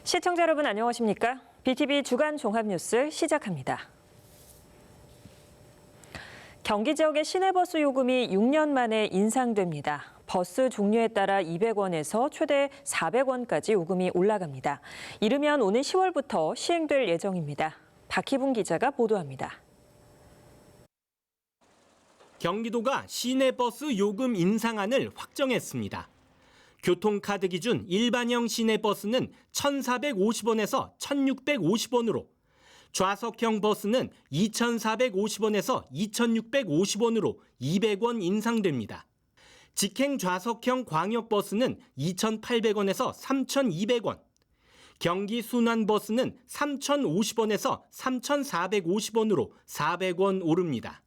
시청자 여러분 안녕하십니까? BTV 주간 종합뉴스 시작합니다. 경기 지역의 시내버스 요금이 6년 만에 인상됩니다. 버스 종류에 따라 200원에서 최대 400원까지 요금이 올라갑니다. 이르면 오는 10월부터 시행될 예정입니다. 박희붕 기자가 보도합니다. 경기도가 시내버스 요금 인상안을 확정했습니다. 교통카드 기준 일반형 시내버스는 1,450원에서 1,650원으로, 좌석형 버스는 2,450원에서 2,650원으로 200원 인상됩니다. 직행 좌석형 광역버스는 2,800원에서 3,200원, 경기 순환버스는 3,050원에서 3,450원으로 400원 오릅니다.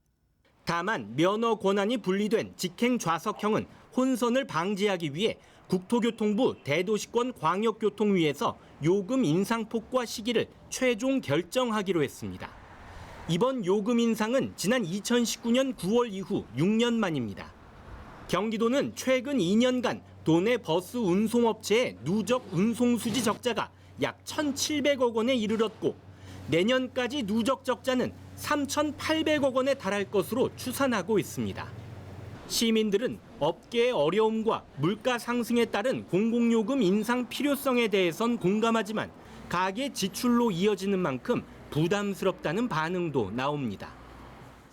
다만 면허 권한이 분리된 직행 좌석형은 혼선을 방지하기 위해 국토교통부 대도시권 광역교통위에서 요금 인상폭과 시기를 최종 결정하기로 했습니다. 이번 요금 인상은 지난 2019년 9월 이후 6년 만입니다. 경기도는 최근 2년간 도내 버스 운송업체의 누적 운송수지 적자가 약 1,700억 원에 이르렀고 내년까지 누적 적자는 3,800억 원에 달할 것으로 추산하고 있습니다. 시민들은 업계의 어려움과 물가 상승에 따른 공공요금 인상 필요성에 대해선 공감하지만 가계 지출로 이어지는 만큼 부담스럽다는 반응도 나옵니다.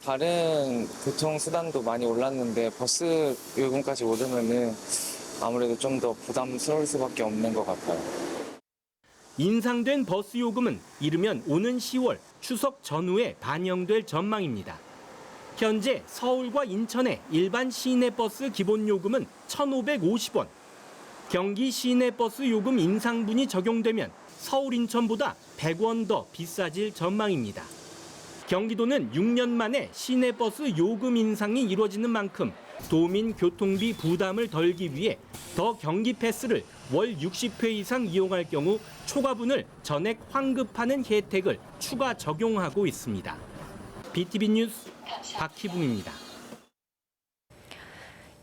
다른 교통수단도 많이 올랐는데 버스 요금까지 오르면은 아무래도 좀 더 부담스러울 수밖에 없는 것 같아요. 인상된 버스 요금은 이르면 오는 10월 추석 전후에 반영될 전망입니다. 현재 서울과 인천의 일반 시내버스 기본 요금은 1,550원, 경기 시내버스 요금 인상분이 적용되면 서울 인천보다 100원 더 비싸질 전망입니다. 경기도는 6년 만에 시내버스 요금 인상이 이루어지는 만큼 도민 교통비 부담을 덜기 위해 더 경기 패스를 월 60회 이상 이용할 경우 초과분을 전액 환급하는 혜택을 추가 적용하고 있습니다. BTV 뉴스 박희붕입니다.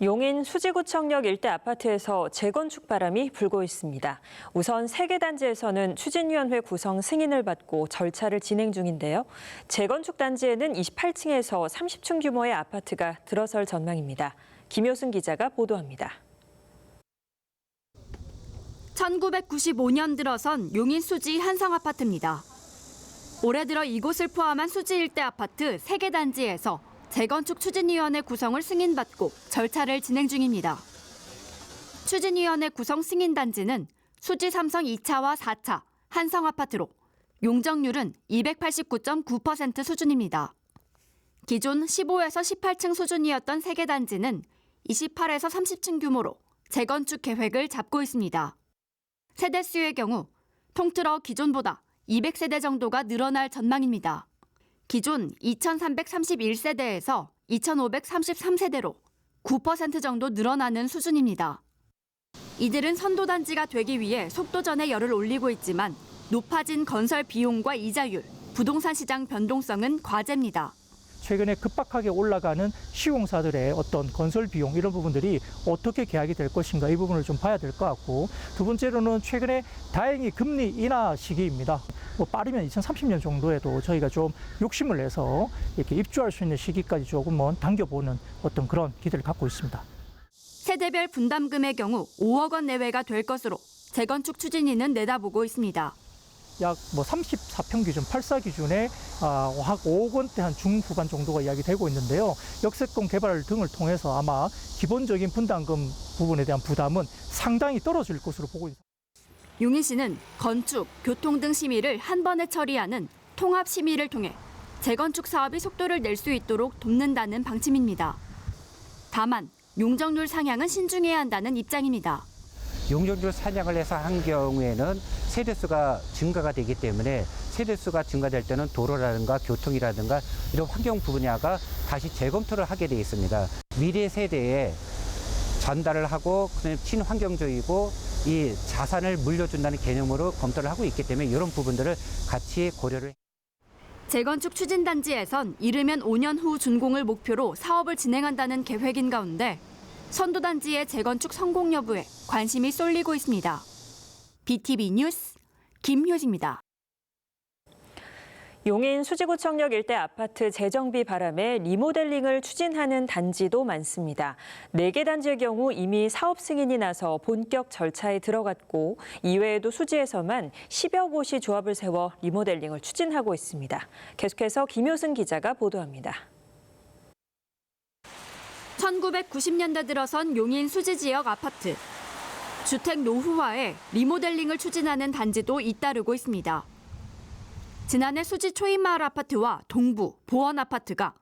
용인 수지구청역 일대 아파트에서 재건축 바람이 불고 있습니다. 우선 3개 단지에서는 추진위원회 구성 승인을 받고 절차를 진행 중인데요. 재건축 단지에는 28층에서 30층 규모의 아파트가 들어설 전망입니다. 김효승 기자가 보도합니다. 1995년 들어선 용인 수지 한성아파트입니다. 올해 들어 이곳을 포함한 수지 일대 아파트 3개 단지에서 재건축 추진위원회 구성을 승인받고 절차를 진행 중입니다. 추진위원회 구성 승인 단지는 수지 삼성 2차와 4차 한성아파트로 용적률은 289.9% 수준입니다. 기존 15에서 18층 수준이었던 3개 단지는 28에서 30층 규모로 재건축 계획을 잡고 있습니다. 세대수의 경우 통틀어 기존보다 200세대 정도가 늘어날 전망입니다. 기존 2,331세대에서 2,533세대로 9% 정도 늘어나는 수준입니다. 이들은 선도단지가 되기 위해 속도전에 열을 올리고 있지만 높아진 건설 비용과 이자율, 부동산 시장 변동성은 과제입니다. 최근에 급박하게 올라가는 시공사들의 어떤 건설 비용 이런 부분들이 어떻게 계약이 될 것인가 이 부분을 좀 봐야 될 것 같고, 두 번째로는 최근에 다행히 금리 인하 시기입니다. 빠르면 2030년 정도에도 저희가 좀 욕심을 내서 이렇게 입주할 수 있는 시기까지 조금은 당겨보는 어떤 그런 기대를 갖고 있습니다. 세대별 분담금의 경우 5억 원 내외가 될 것으로 재건축 추진위는 내다보고 있습니다. 약 34평 기준, 84 기준에 약 5억 원대 한 중후반 정도가 이야기되고 있는데요. 역세권 개발 등을 통해서 아마 기본적인 분담금 부분에 대한 부담은 상당히 떨어질 것으로 보고 있습니다. 용인시는 건축, 교통 등 심의를 한 번에 처리하는 통합 심의를 통해 재건축 사업이 속도를 낼 수 있도록 돕는다는 방침입니다. 다만 용적률 상향은 신중해야 한다는 입장입니다. 용적률 상향을 해서 한 경우에는 세대수가 증가가 되기 때문에 세대수가 증가될 때는 도로라든가 교통이라든가 이런 환경 분야가 다시 재검토를 하게 되어 있습니다. 미래 세대에 전달을 하고 친환경적이고 이 자산을 물려준다는 개념으로 검토를 하고 있기 때문에 이런 부분들을 같이 고려를. 재건축 추진단지에선 이르면 5년 후 준공을 목표로 사업을 진행한다는 계획인 가운데 선도단지의 재건축 성공 여부에 관심이 쏠리고 있습니다. BTV 뉴스 김효지입니다. 용인 수지구청역 일대 아파트 재정비 바람에 리모델링을 추진하는 단지도 많습니다. 4개 단지의 경우 이미 사업 승인이 나서 본격 절차에 들어갔고 이외에도 수지에서만 10여 곳이 조합을 세워 리모델링을 추진하고 있습니다. 계속해서 김효승 기자가 보도합니다. 1990년대 들어선 용인 수지 지역 아파트. 주택 노후화에 리모델링을 추진하는 단지도 잇따르고 있습니다. 지난해 수지 초인마을 아파트와 동부, 보원 아파트가,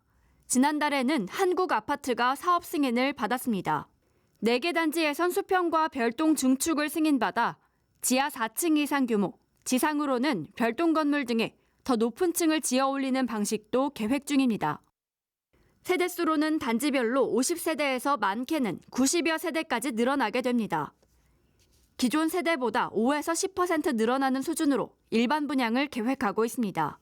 지난달에는 한국 아파트가 사업 승인을 받았습니다. 4개 단지에선 수평과 별동 중축을 승인받아 지하 4층 이상 규모, 지상으로는 별동 건물 등의 더 높은 층을 지어 올리는 방식도 계획 중입니다. 세대수로는 단지별로 50세대에서 많게는 90여 세대까지 늘어나게 됩니다. 기존 세대보다 5에서 10% 늘어나는 수준으로 일반 분양을 계획하고 있습니다.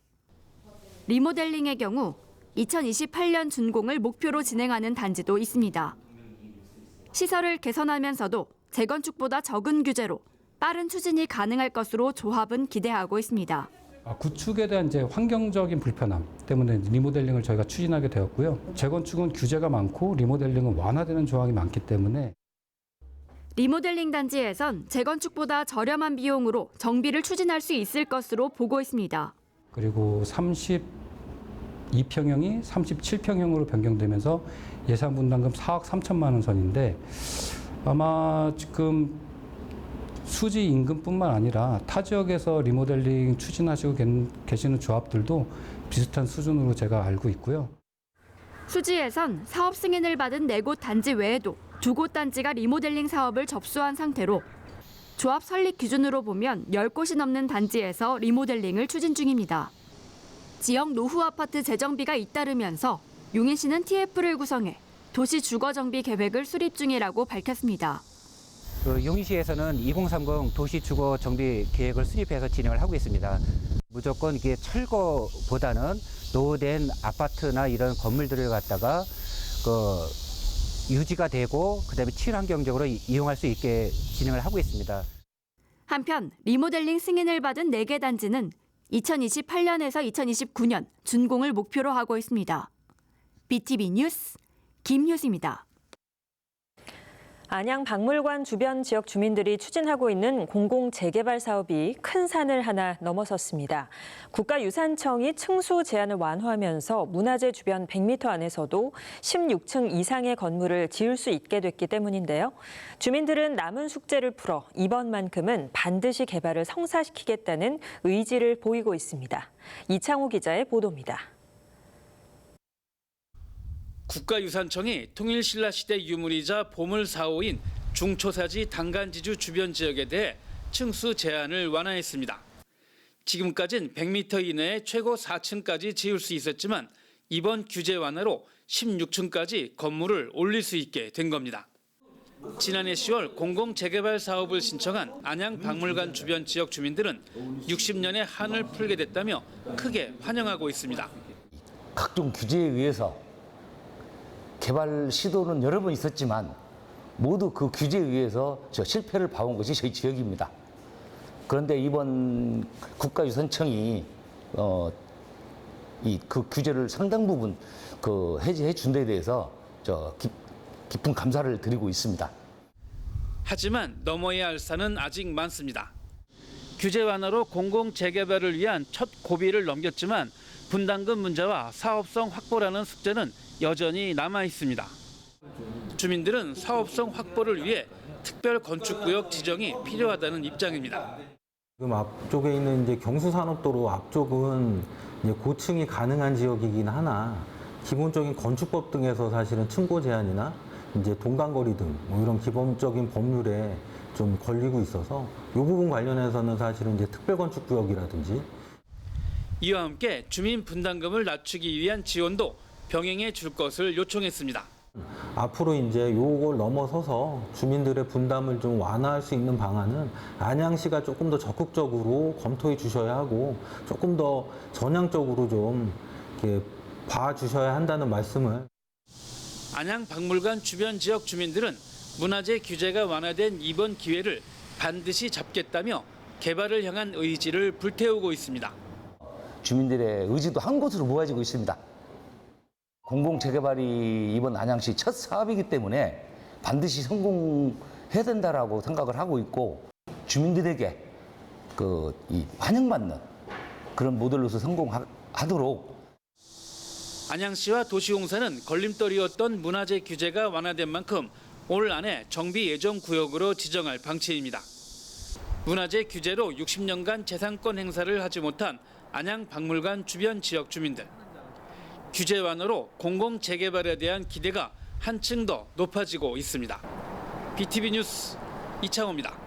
리모델링의 경우 2028년 준공을 목표로 진행하는 단지도 있습니다. 시설을 개선하면서도 재건축보다 적은 규제로 빠른 추진이 가능할 것으로 조합은 기대하고 있습니다. 구축에 대한 이제 환경적인 불편함 때문에 리모델링을 저희가 추진하게 되었고요. 재건축은 규제가 많고 리모델링은 완화되는 조항이 많기 때문에 리모델링 단지에선 재건축보다 저렴한 비용으로 정비를 추진할 수 있을 것으로 보고 있습니다. 그리고 32평형이 37평형으로 변경되면서 예산 분담금 4억 3천만 원 선인데 아마 지금 수지 인근뿐만 아니라 타 지역에서 리모델링 추진하시고 계시는 조합들도 비슷한 수준으로 제가 알고 있고요. 수지에선 사업 승인을 받은 4곳 단지 외에도 2곳 단지가 리모델링 사업을 접수한 상태로 조합 설립 기준으로 보면 10곳이 넘는 단지에서 리모델링을 추진 중입니다. 지역 노후 아파트 재정비가 잇따르면서 용인시는 TF를 구성해 도시 주거 정비 계획을 수립 중이라고 밝혔습니다. 용인시에서는 2030 도시 주거 정비 계획을 수립해서 진행을 하고 있습니다. 무조건 이게 철거보다는 노후된 아파트나 이런 건물들을 갖다가 유지가 되고 그다음에 친환경적으로 이용할 수 있게 진행을 하고 있습니다. 한편 리모델링 승인을 받은 4개 단지는 2028년에서 2029년 준공을 목표로 하고 있습니다. BTV 뉴스 김효수입니다. 안양박물관 주변 지역 주민들이 추진하고 있는 공공재개발 사업이 큰 산을 하나 넘어섰습니다. 국가유산청이 층수 제한을 완화하면서 문화재 주변 100m 안에서도 16층 이상의 건물을 지을 수 있게 됐기 때문인데요. 주민들은 남은 숙제를 풀어 이번만큼은 반드시 개발을 성사시키겠다는 의지를 보이고 있습니다. 이창호 기자의 보도입니다. 국가유산청이 통일신라시대 유물이자 보물사호인 중초사지 당간지주 주변 지역에 대해 층수 제한을 완화했습니다. 지금까지는 100m 이내에 최고 4층까지 지을 수 있었지만 이번 규제 완화로 16층까지 건물을 올릴 수 있게 된 겁니다. 지난해 10월 공공재개발 사업을 신청한 안양박물관 주변 지역 주민들은 60년의 한을 풀게 됐다며 크게 환영하고 있습니다. 각종 규제에 의해서 개발 시도는 여러 번 있었지만 모두 그 규제에 의해서 실패를 봐온 것이 저희 지역입니다. 그런데 이번 국가유산청이 그 규제를 상당 부분 해제해 준 데 대해서 깊은 감사를 드리고 있습니다. 하지만 넘어야 할 산은 아직 많습니다. 규제 완화로 공공재개발을 위한 첫 고비를 넘겼지만 분담금 문제와 사업성 확보라는 숙제는 여전히 남아 있습니다. 주민들은 사업성 확보를 위해 특별 건축구역 지정이 필요하다는 입장입니다. 지금 앞쪽에 있는 이제 경수산업도로 앞쪽은 이제 고층이 가능한 지역이긴 하나 기본적인 건축법 등에서 사실은 층고 제한이나 이제 동간거리 등 뭐 이런 기본적인 법률에 좀 걸리고 있어서 이 부분 관련해서는 사실은 이제 특별 건축구역이라든지 이와 함께 주민 분담금을 낮추기 위한 지원도 병행해 줄 것을 요청했습니다. 앞으로 이제 요걸 넘어서서 주민들의 분담을 좀 완화할 수 있는 방안은 안양시가 조금 더 적극적으로 검토해 주셔야 하고 조금 더 전향적으로 좀 이렇게 봐주셔야 한다는 말씀을. 안양박물관 주변 지역 주민들은 문화재 규제가 완화된 이번 기회를 반드시 잡겠다며 개발을 향한 의지를 불태우고 있습니다. 주민들의 의지도 한 곳으로 모아지고 있습니다. 공공 재개발이 이번 안양시 첫 사업이기 때문에 반드시 성공해야 된다라고 생각을 하고 있고 주민들에게 이 환영받는 그런 모델로서 성공하도록. 안양시와 도시공사는 걸림돌이었던 문화재 규제가 완화된 만큼 올 안에 정비 예정 구역으로 지정할 방침입니다. 문화재 규제로 60년간 재산권 행사를 하지 못한 안양박물관 주변 지역 주민들. 규제 완화로 공공 재개발에 대한 기대가 한층 더 높아지고 있습니다. BTV 뉴스 이창호입니다.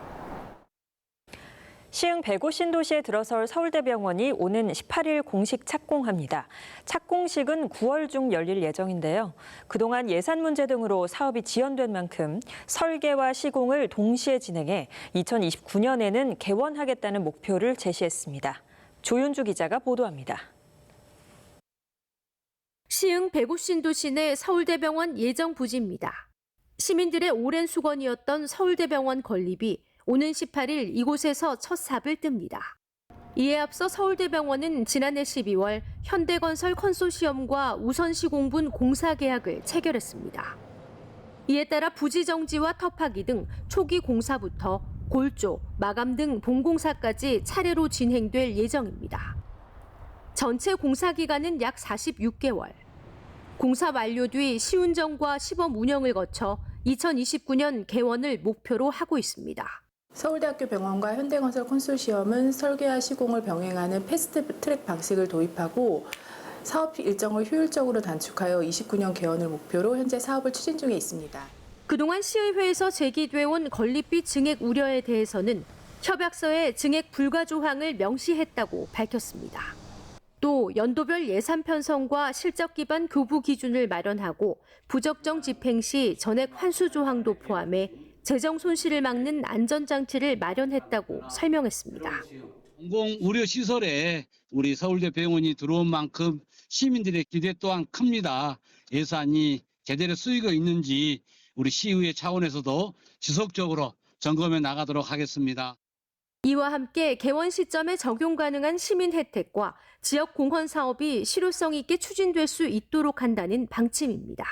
시흥 105 신도시에 들어설 서울대병원이 오는 18일 공식 착공합니다. 착공식은 9월 중 열릴 예정인데요. 그동안 예산 문제 등으로 사업이 지연된 만큼 설계와 시공을 동시에 진행해 2029년에는 개원하겠다는 목표를 제시했습니다. 조윤주 기자가 보도합니다. 시흥 105 신도시 내 서울대병원 예정 부지입니다. 시민들의 오랜 수건이었던 서울대병원 건립이 오는 18일 이곳에서 첫 삽을 뜹니다. 이에 앞서 서울대병원은 지난해 12월 현대건설 컨소시엄과 우선시공분 공사 계약을 체결했습니다. 이에 따라 부지 정지와 터파기 등 초기 공사부터 골조, 마감 등 본공사까지 차례로 진행될 예정입니다. 전체 공사 기간은 약 46개월. 공사 완료 뒤 시운전과 시범 운영을 거쳐 2029년 개원을 목표로 하고 있습니다. 서울대학교 병원과 현대건설 컨소시엄은 설계와 시공을 병행하는 패스트트랙 방식을 도입하고 사업 일정을 효율적으로 단축하여 29년 개원을 목표로 현재 사업을 추진 중에 있습니다. 그동안 시의회에서 제기돼 온 건립비 증액 우려에 대해서는 협약서에 증액 불가 조항을 명시했다고 밝혔습니다. 또 연도별 예산 편성과 실적 기반 교부 기준을 마련하고 부적정 집행 시 전액 환수 조항도 포함해 재정 손실을 막는 안전장치를 마련했다고 설명했습니다. 공공 의료 시설에 우리 서울대 병원이 들어온 만큼 시민들의 기대 또한 큽니다. 예산이 제대로 쓰이고 있는지 우리 시의회 차원에서도 지속적으로 점검해 나가도록 하겠습니다. 이와 함께 개원 시점에 적용 가능한 시민 혜택과 지역 공헌 사업이 실효성 있게 추진될 수 있도록 한다는 방침입니다.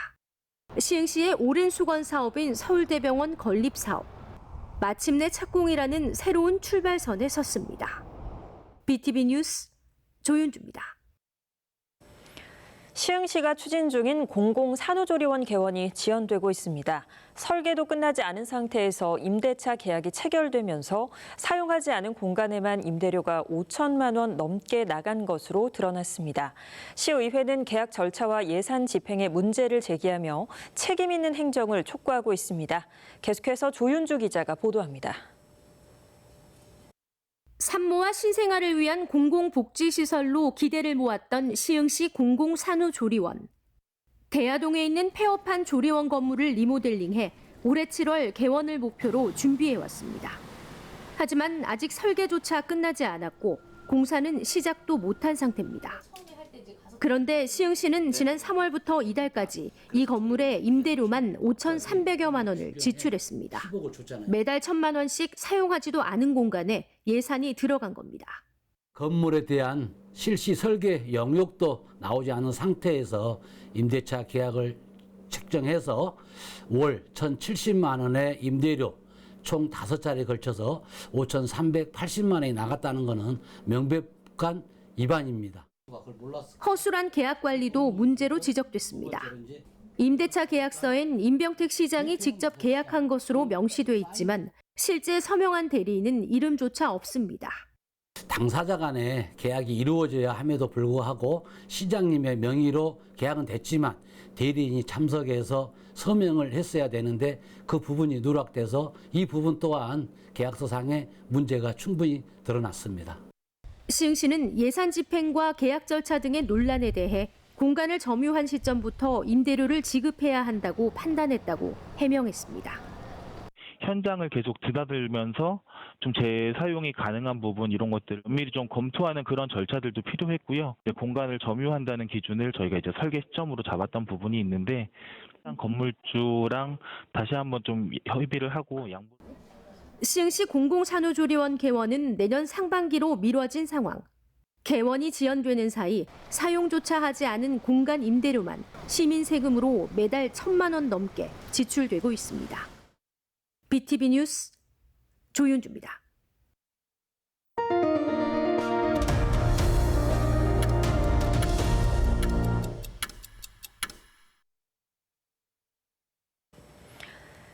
시흥시의 오랜 수건 사업인 서울대병원 건립 사업. 마침내 착공이라는 새로운 출발선에 섰습니다. BTV 뉴스 조윤주입니다. 시흥시가 추진 중인 공공산후조리원 개원이 지연되고 있습니다. 설계도 끝나지 않은 상태에서 임대차 계약이 체결되면서 사용하지 않은 공간에만 임대료가 5천만 원 넘게 나간 것으로 드러났습니다. 시의회는 계약 절차와 예산 집행에 문제를 제기하며 책임 있는 행정을 촉구하고 있습니다. 계속해서 조윤주 기자가 보도합니다. 산모와 신생아를 위한 공공복지시설로 기대를 모았던 시흥시 공공산후조리원. 대야동에 있는 폐업한 조리원 건물을 리모델링해 올해 7월 개원을 목표로 준비해왔습니다. 하지만 아직 설계조차 끝나지 않았고 공사는 시작도 못한 상태입니다. 그런데 시흥시는 지난 3월부터 이달까지 이 건물에 임대료만 5,300여만 원을 지출했습니다. 매달 1,000만 원씩 사용하지도 않은 공간에 예산이 들어간 겁니다. 건물에 대한 실시 설계 영역도 나오지 않은 상태에서 임대차 계약을 책정해서 월 1,070만 원의 임대료 총 5차례에 걸쳐서 5,380만 원이 나갔다는 것은 명백한 위반입니다. 허술한 계약 관리도 문제로 지적됐습니다. 임대차 계약서엔 임병택 시장이 직접 계약한 것으로 명시돼 있지만 실제 서명한 대리인은 이름조차 없습니다. 당사자 간에 계약이 이루어져야 함에도 불구하고 시장님의 명의로 계약은 됐지만 대리인이 참석해서 서명을 했어야 되는데 그 부분이 누락돼서 이 부분 또한 계약서상의 문제가 충분히 드러났습니다. 시흥시는 예산 집행과 계약 절차 등의 논란에 대해 공간을 점유한 시점부터 임대료를 지급해야 한다고 판단했다고 해명했습니다. 현장을 계속 드나들면서 좀 재사용이 가능한 부분 이런 것들 은밀히 좀 검토하는 그런 절차들도 필요했고요. 공간을 점유한다는 기준을 저희가 이제 설계 시점으로 잡았던 부분이 있는데 건물주랑 다시 한번 좀 협의를 하고 시흥시 공공산후조리원 개원은 내년 상반기로 미뤄진 상황. 개원이 지연되는 사이 사용조차 하지 않은 공간 임대료만 시민 세금으로 매달 1,000만 원 넘게 지출되고 있습니다. BTV 뉴스 조윤주입니다.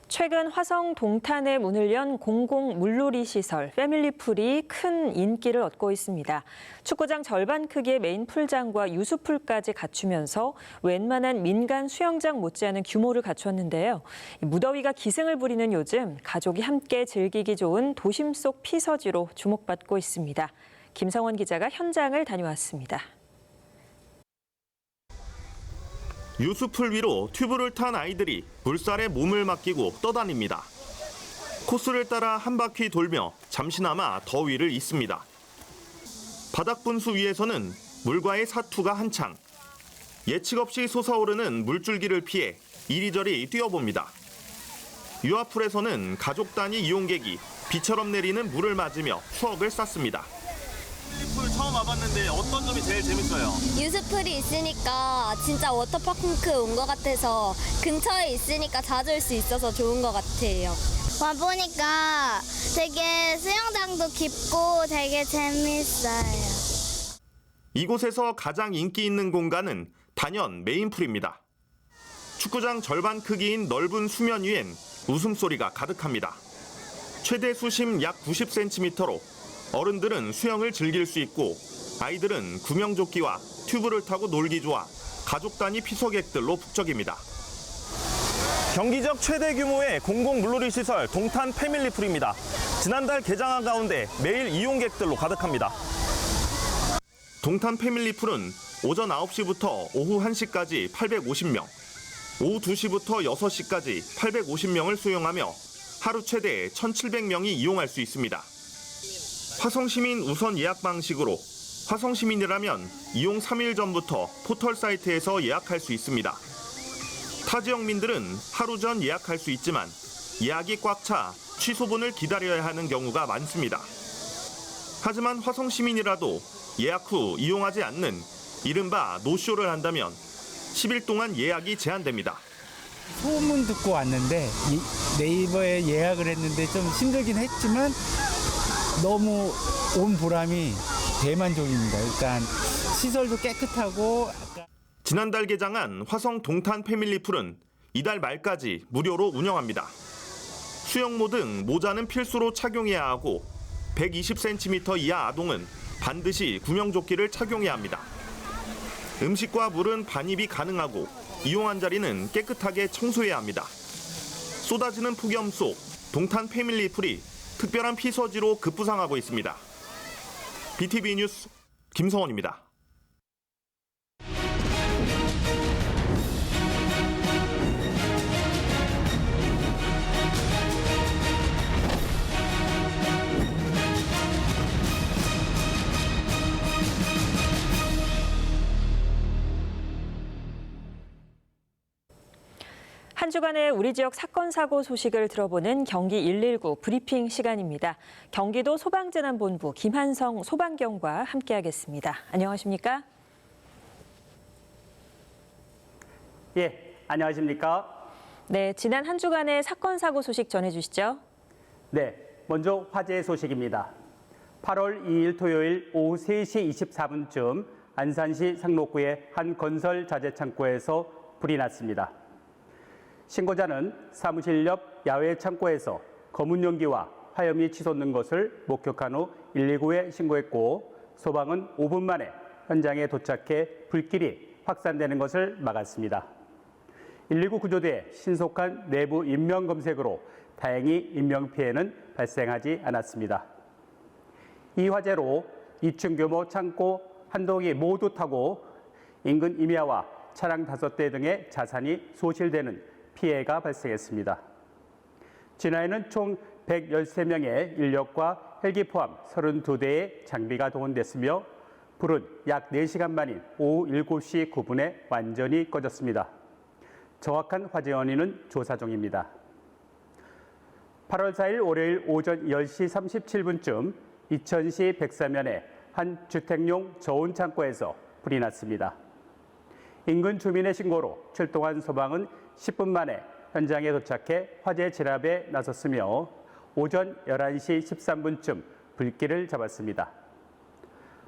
최근 화성 동탄에 문을 연 공공 물놀이 시설 패밀리풀이 큰 인기를 얻고 있습니다. 축구장 절반 크기의 메인 풀장과 유수풀까지 갖추면서 웬만한 민간 수영장 못지않은 규모를 갖췄는데요. 무더위가 기승을 부리는 요즘 가족이 함께 즐기기 좋은 도심 속 피서지로 주목받고 있습니다. 김성원 기자가 현장을 다녀왔습니다. 유수풀 위로 튜브를 탄 아이들이 물살에 몸을 맡기고 떠다닙니다. 코스를 따라 한 바퀴 돌며 잠시나마 더위를 잊습니다. 바닥 분수 위에서는 물과의 사투가 한창. 예측 없이 솟아오르는 물줄기를 피해 이리저리 뛰어봅니다. 유아풀에서는 가족 단위 이용객이 비처럼 내리는 물을 맞으며 추억을 쌓습니다. 풀 처음 와봤는데 어떤 점이 제일 재밌어요? 유수풀이 있으니까 진짜 워터파크 온 것 같아서 근처에 있으니까 자주 올 수 있어서 좋은 것 같아요. 와보니까 되게 수영장도 깊고 되게 재밌어요. 이곳에서 가장 인기 있는 공간은 단연 메인풀입니다. 축구장 절반 크기인 넓은 수면 위엔 웃음소리가 가득합니다. 최대 수심 약 90cm로 어른들은 수영을 즐길 수 있고 아이들은 구명조끼와 튜브를 타고 놀기 좋아 가족 단위 피서객들로 북적입니다. 경기적 최대 규모의 공공 물놀이 시설 동탄 패밀리풀입니다. 지난달 개장한 가운데 매일 이용객들로 가득합니다. 동탄 패밀리풀은 오전 9시부터 오후 1시까지 850명, 오후 2시부터 6시까지 850명을 수용하며 하루 최대 1,700명이 이용할 수 있습니다. 화성시민 우선 예약 방식으로 화성시민이라면 이용 3일 전부터 포털 사이트에서 예약할 수 있습니다. 타 지역민들은 하루 전 예약할 수 있지만 예약이 꽉 차 취소분을 기다려야 하는 경우가 많습니다. 하지만 화성시민이라도 예약 후 이용하지 않는 이른바 노쇼를 한다면 10일 동안 예약이 제한됩니다. 소문 듣고 왔는데 네이버에 예약을 했는데 좀 힘들긴 했지만 너무 온 보람이 대만족입니다. 일단 시설도 깨끗하고. 지난달 개장한 화성 동탄 패밀리풀은 이달 말까지 무료로 운영합니다. 수영모 등 모자는 필수로 착용해야 하고 120cm 이하 아동은 반드시 구명조끼를 착용해야 합니다. 음식과 물은 반입이 가능하고 이용한 자리는 깨끗하게 청소해야 합니다. 쏟아지는 폭염 속 동탄 패밀리풀이 특별한 피서지로 급부상하고 있습니다. BTV 뉴스 김성원입니다. 한 주간의 우리 지역 사건 사고 소식을 들어보는 경기 119 브리핑 시간입니다. 경기도 소방재난본부 김한성 소방경과 함께하겠습니다. 안녕하십니까? 예, 안녕하십니까? 네, 지난 한 주간의 사건 사고 소식 전해주시죠. 네, 먼저 화재 소식입니다. 8월 2일 토요일 오후 3시 24분쯤 안산시 상록구의 한 건설 자재 창고에서 불이 났습니다. 신고자는 사무실 옆 야외 창고에서 검은 연기와 화염이 치솟는 것을 목격한 후 119에 신고했고 소방은 5분 만에 현장에 도착해 불길이 확산되는 것을 막았습니다. 119 구조대의 신속한 내부 인명 검색으로 다행히 인명 피해는 발생하지 않았습니다. 이 화재로 2층 규모 창고 한 동이 모두 타고 인근 임야와 차량 5대 등의 자산이 소실되는 피해가 발생했습니다. 진화에는 총 113명의 인력과 헬기 포함 32대의 장비가 동원됐으며 불은 약 4시간 만인 오후 7시 9분에 완전히 꺼졌습니다. 정확한 화재 원인은 조사 중입니다. 8월 4일 월요일 오전 10시 37분쯤 이천시 백사면의 한 주택용 저온 창고에서 불이 났습니다. 인근 주민의 신고로 출동한 소방은 10분 만에 현장에 도착해 화재 진압에 나섰으며 오전 11시 13분쯤 불길을 잡았습니다.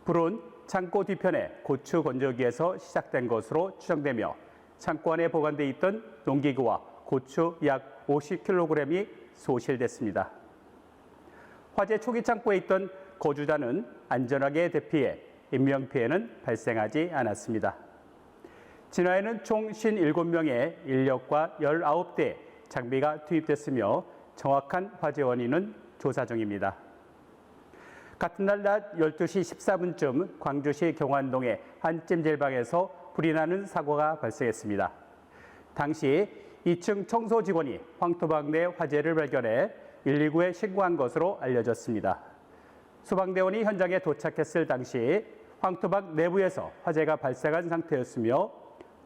불은 창고 뒤편의 고추 건조기에서 시작된 것으로 추정되며 창고 안에 보관돼 있던 농기구와 고추 약 50kg이 소실됐습니다. 화재 초기 창고에 있던 거주자는 안전하게 대피해 인명피해는 발생하지 않았습니다. 진화에는 총 57명의 인력과 19대의 장비가 투입됐으며 정확한 화재 원인은 조사 중입니다. 같은 날 낮 12시 14분쯤 광주시 경환동의 한 찜질방에서 불이 나는 사고가 발생했습니다. 당시 2층 청소 직원이 황토방 내 화재를 발견해 119에 신고한 것으로 알려졌습니다. 소방대원이 현장에 도착했을 당시 황토방 내부에서 화재가 발생한 상태였으며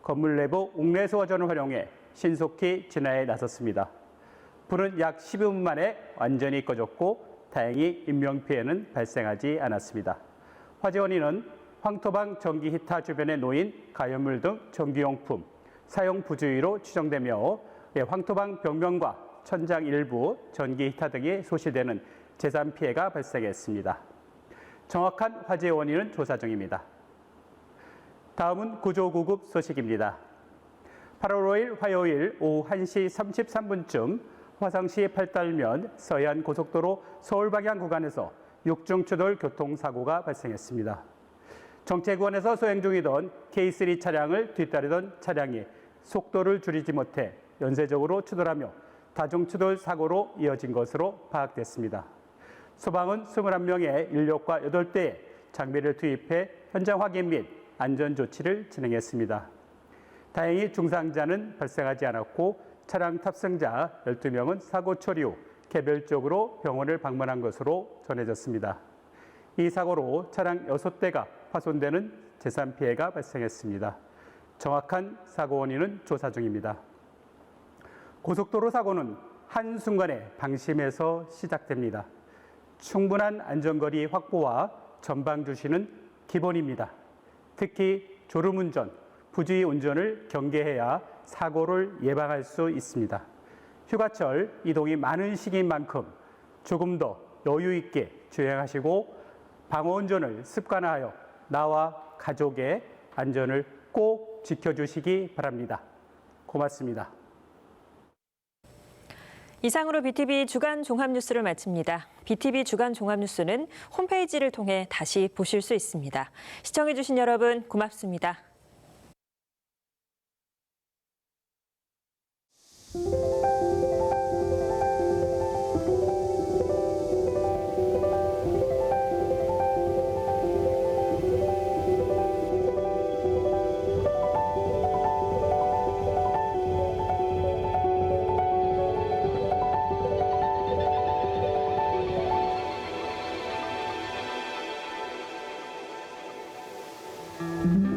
건물 내부 옥내소화전을 활용해 신속히 진화에 나섰습니다. 불은 약 12분 만에 완전히 꺼졌고 다행히 인명피해는 발생하지 않았습니다. 화재 원인은 황토방 전기 히터 주변에 놓인 가연물 등 전기용품 사용 부주의로 추정되며 황토방 벽면과 천장 일부, 전기 히터 등이 소실되는 재산 피해가 발생했습니다. 정확한 화재 원인은 조사 중입니다. 다음은 구조구급 소식입니다. 8월 5일 화요일 오후 1시 33분쯤 화성시 팔달면 서해안 고속도로 서울 방향 구간에서 육중추돌 교통사고가 발생했습니다. 정체구간에서 소행 중이던 K3 차량을 뒤따르던 차량이 속도를 줄이지 못해 연쇄적으로 추돌하며 다중추돌 사고로 이어진 것으로 파악됐습니다. 소방은 21명의 인력과 8대의 장비를 투입해 현장 확인 및 안전 조치를 진행했습니다. 다행히 중상자는 발생하지 않았고 차량 탑승자 12명은 사고 처리 후 개별적으로 병원을 방문한 것으로 전해졌습니다. 이 사고로 차량 6대가 파손되는 재산 피해가 발생했습니다. 정확한 사고 원인은 조사 중입니다. 고속도로 사고는 한순간에 방심에서 시작됩니다. 충분한 안전거리 확보와 전방 주시는 기본입니다. 특히 졸음운전, 부주의 운전을 경계해야 사고를 예방할 수 있습니다. 휴가철 이동이 많은 시기인 만큼 조금 더 여유 있게 주행하시고 방어운전을 습관화하여 나와 가족의 안전을 꼭 지켜주시기 바랍니다. 고맙습니다. 이상으로 BTV 주간 종합뉴스를 마칩니다. BTV 주간 종합뉴스는 홈페이지를 통해 다시 보실 수 있습니다. 시청해주신 여러분 고맙습니다. Mm-hmm.